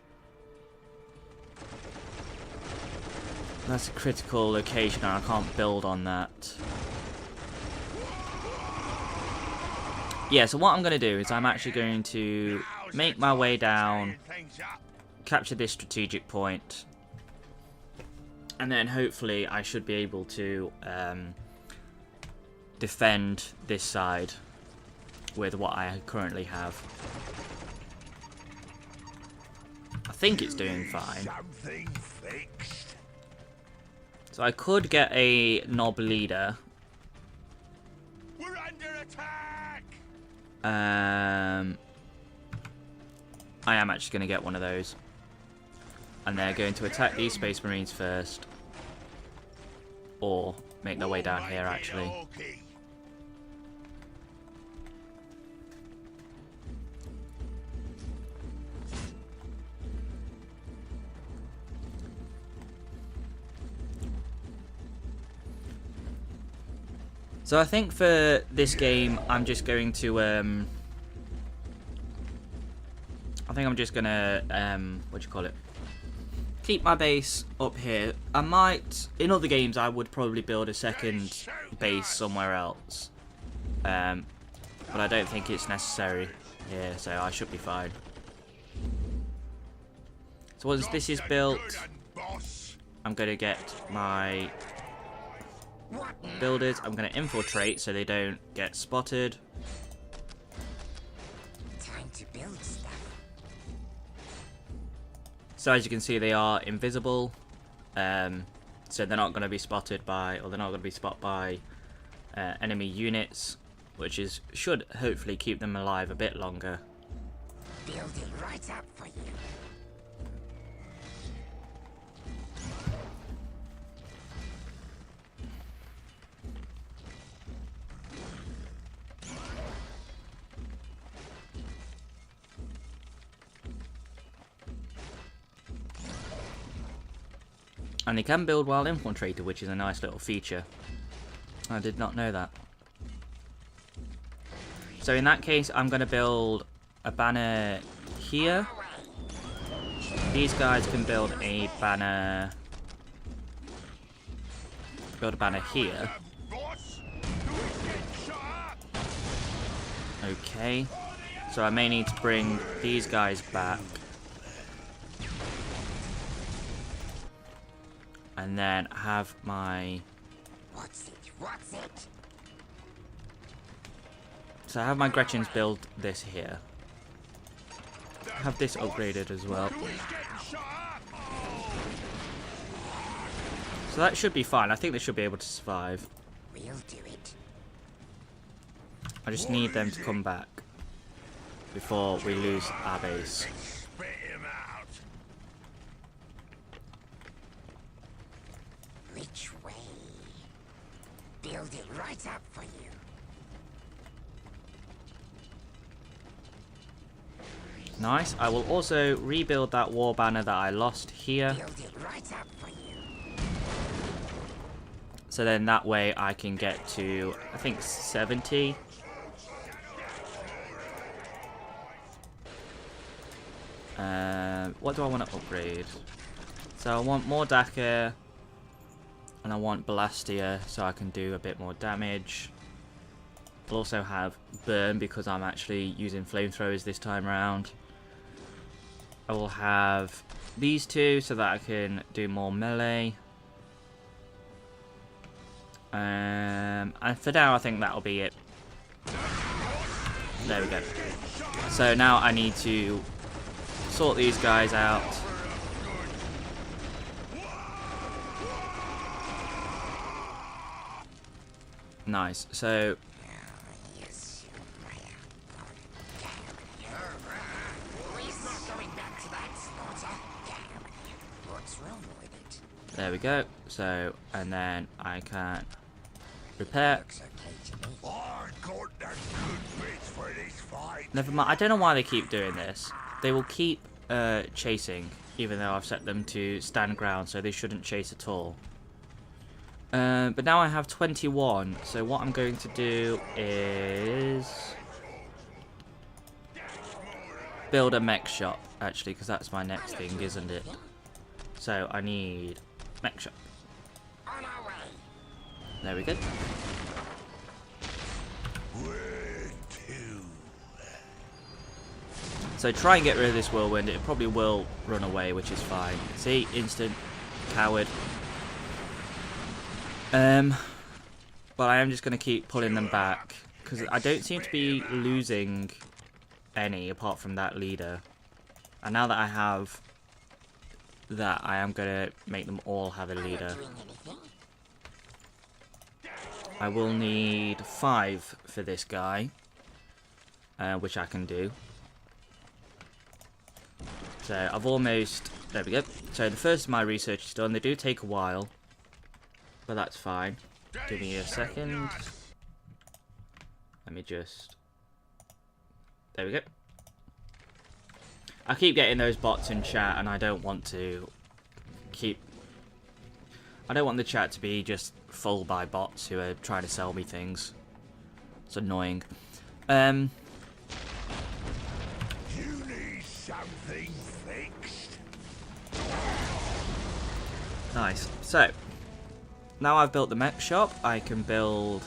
That's a critical location and I can't build on that. Yeah, so what I'm going to do is I'm actually going to make my way down, capture this strategic point, and then hopefully I should be able to defend this side with what I currently have. I think it's doing fine. So I could get a knob leader. We're under attack. I am actually going to get one of those. And they're going to attack these Space Marines first. Or make their way down here, actually. So I think for this game, I'm just going to, I think I'm just gonna, what do you call it? Keep my base up here. I might, in other games, I would probably build a second base somewhere else. But I don't think it's necessary here, so I should be fine. So once this is built, I'm gonna get my builders. I'm going to infiltrate so they don't get spotted. Time to build stuff. So as you can see, they are invisible. So they're not going to be spotted by, or they're not going to be spotted by enemy units, which should hopefully keep them alive a bit longer. Build it right up for you. And they can build while infiltrated, which is a nice little feature. I did not know that. So in that case, I'm going to build a banner here. These guys can build a banner. Build a banner here. Okay. So I may need to bring these guys back. and then have my... What's it? What's it? So I have my Gretchens build this here. Have this upgraded as well. So that should be fine. I think they should be able to survive. We'll do it. I just need them to come back before we lose our base. Spit him out. Which way? Build it right up for you. Nice. I will also rebuild that war banner that I lost here. Build it right up for you. So then that way I can get to, I think, 70. What do I want to upgrade? So I want more Daka, and I want Blastia so I can do a bit more damage. I'll also have Burn because I'm actually using flamethrowers this time around. I will have these two so that I can do more melee. And for now I think that'll be it. There we go. So now I need to sort these guys out. Nice. So there we go. So, and then I can repair. Never mind. I don't know why they keep doing this. They will keep chasing, even though I've set them to stand ground, so they shouldn't chase at all. But now I have 21, so what I'm going to do is build a mech shop, actually, because that's my next thing, isn't it? So I need mech shop. There we go. So try and get rid of this whirlwind. It probably will run away, which is fine. See, instant coward. But I am just going to keep pulling them back because I don't seem to be losing any apart from that leader. And now that I have that, I am going to make them all have a leader. I will need 5 for this guy, which I can do. So I've almost, there we go. So the first of my research is done. They do take a while, but that's fine. Give me a second. Let me just, there we go. I keep getting those bots in chat, and I don't want to I don't want the chat to be just full by bots who are trying to sell me things. It's annoying. You need something fixed. Nice. So now I've built the mech shop, I can build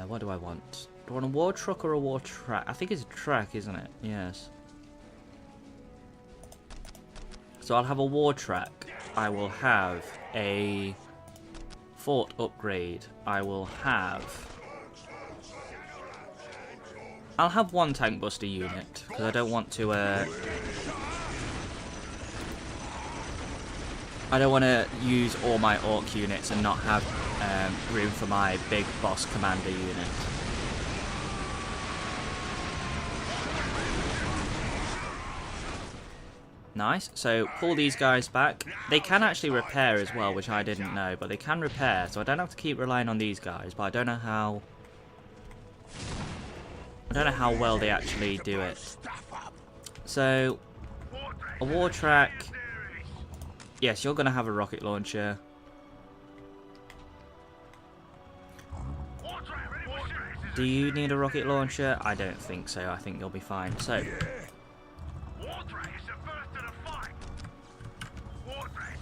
what do I want? Do I want a war truck or a war track? I think it's a track, isn't it? Yes. So I'll have a war track. I will have a fort upgrade. I'll have one tank buster unit because I don't want to use all my orc units and not have room for my big boss commander unit. Nice. So pull these guys back. They can actually repair as well, which I didn't know, but they can repair, so I don't have to keep relying on these guys, but I don't know how well they actually do it. So a war track. Yes, you're going to have a rocket launcher. Do you need a rocket launcher? I don't think so. I think you'll be fine. So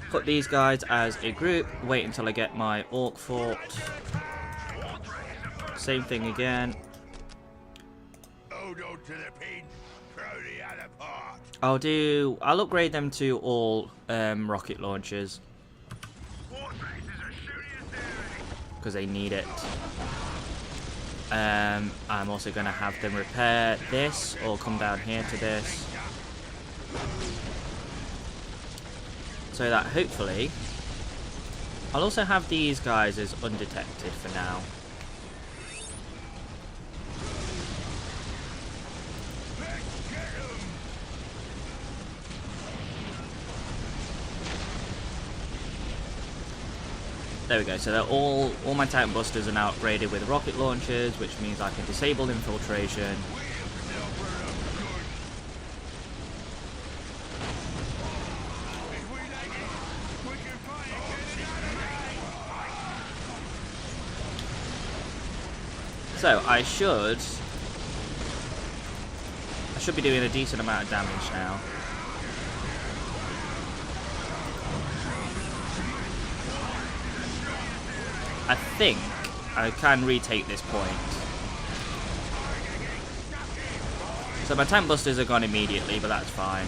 put these guys as a group. Wait until I get my orc fort. Same thing again. Hold on to the pin. I'll upgrade them to all rocket launchers because they need it. I'm also going to have them repair this or come down here to this, so that hopefully I'll also have these guys as undetected for now. There we go, so they're all my tank busters are now upgraded with rocket launchers, which means I can disable infiltration. So I should be doing a decent amount of damage now. I think I can retake this point. So my tank busters are gone immediately, but that's fine.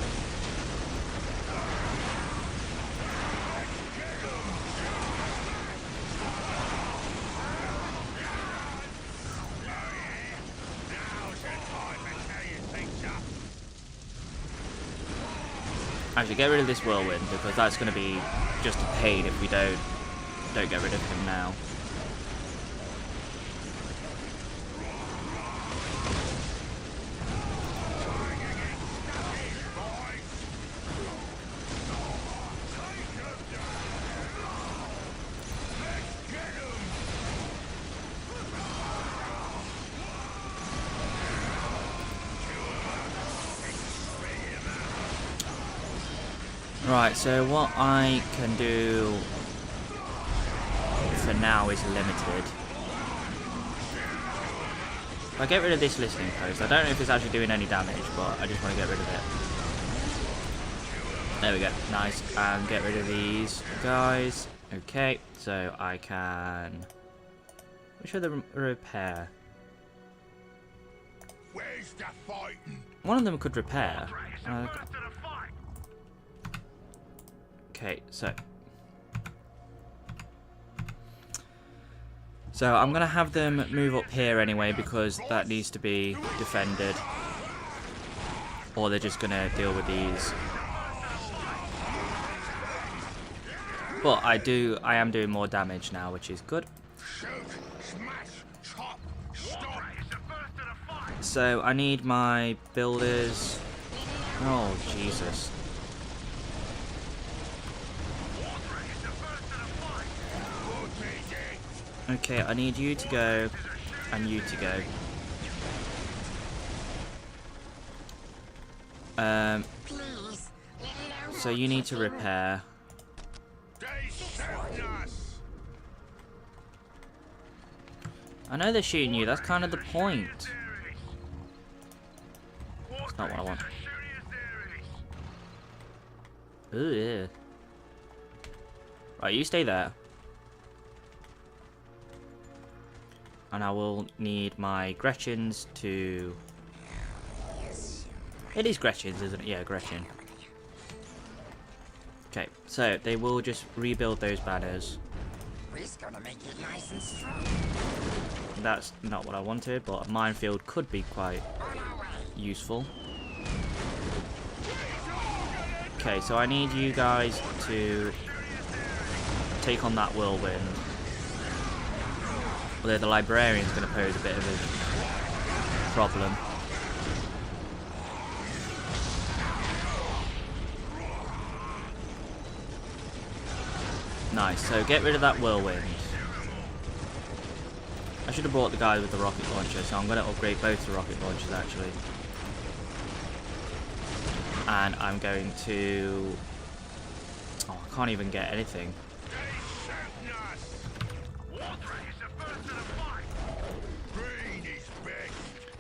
Actually, get rid of this whirlwind, because that's going to be just a pain if we don't get rid of him now. Right, so what I can do for now is limited. If I get rid of this listening post, I don't know if it's actually doing any damage, but I just want to get rid of it. There we go, nice. And get rid of these guys. Okay, so I can... Which are the repair? Where's the fighting? One of them could repair. Okay, so I'm gonna have them move up here anyway, because that needs to be defended, or they're just gonna deal with these. But I am doing more damage now, which is good. So I need my builders. Oh Jesus. Okay, I need you to go, and you to go. So you need to repair. I know they're shooting you, that's kind of the point. That's not what I want. Ooh, yeah. Right, you stay there. And I will need my Gretchens to... It is Gretchens, isn't it? Yeah, Gretchen. Okay, so they will just rebuild those banners. Gonna make it nice and strong. That's not what I wanted, but a minefield could be quite useful. Okay, so I need you guys to take on that whirlwind. Although the librarian's going to pose a bit of a problem. Nice, so get rid of that whirlwind. I should have brought the guy with the rocket launcher, so I'm going to upgrade both the rocket launchers actually. And I'm going to... Oh, I can't even get anything.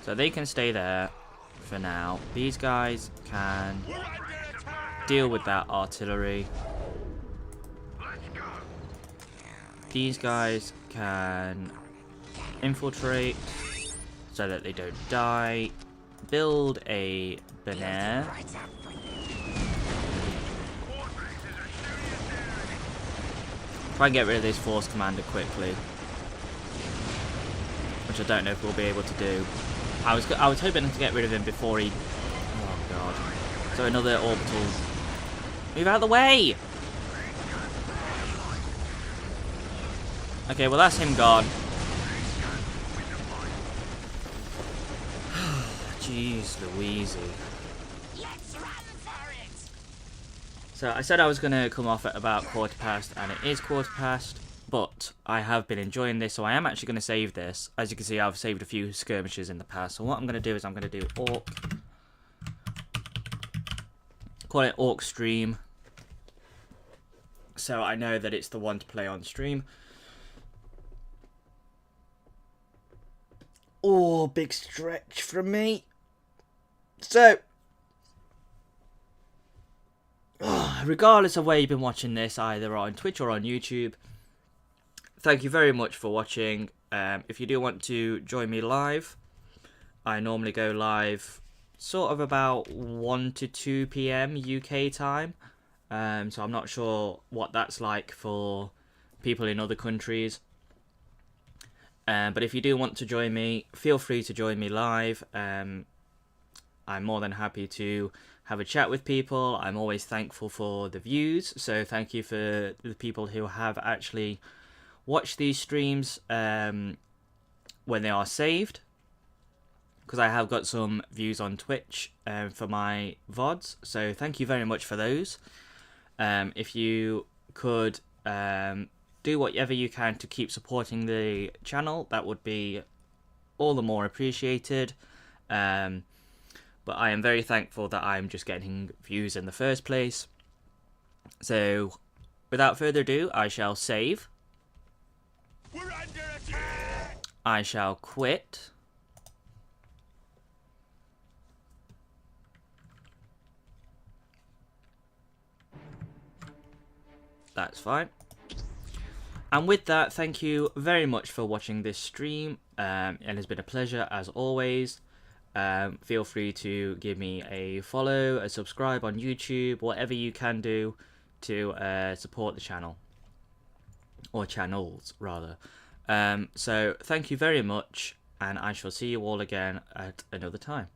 So they can stay there for now. These guys can deal with that artillery. These guys can infiltrate so that they don't die. build a banner. Right up for you. Try and get rid of this force commander quickly, which I don't know if we'll be able to do. I was hoping to get rid of him before he. Oh god! So another orbital. Move out of the way! Okay, well that's him gone. Jeez Louise. Let's run for it. So I said I was going to come off at about 1:15, and it is 1:15, but I have been enjoying this, so I am actually going to save this. As you can see, I've saved a few skirmishes in the past, so what I'm going to do is I'm going to do Orc. Call it Orc Stream, so I know that it's the one to play on stream. Oh, big stretch from me. So, regardless of where you've been watching this, either on Twitch or on YouTube, thank you very much for watching. If you do want to join me live, I normally go live sort of about 1 to 2 p.m. UK time. So I'm not sure what that's like for people in other countries. But if you do want to join me, feel free to join me live. I'm more than happy to have a chat with people. I'm always thankful for the views, so thank you for the people who have actually watched these streams when they are saved, because I have got some views on Twitch for my VODs, so thank you very much for those. If you could do whatever you can to keep supporting the channel, that would be all the more appreciated. But I am very thankful that I'm just getting views in the first place. So, without further ado, I shall save. We're under attack! I shall quit. That's fine. And with that, thank you very much for watching this stream. It has been a pleasure as always. Feel free to give me a follow, a subscribe on YouTube, whatever you can do to support the channel. Or channels, rather. So thank you very much, and I shall see you all again at another time.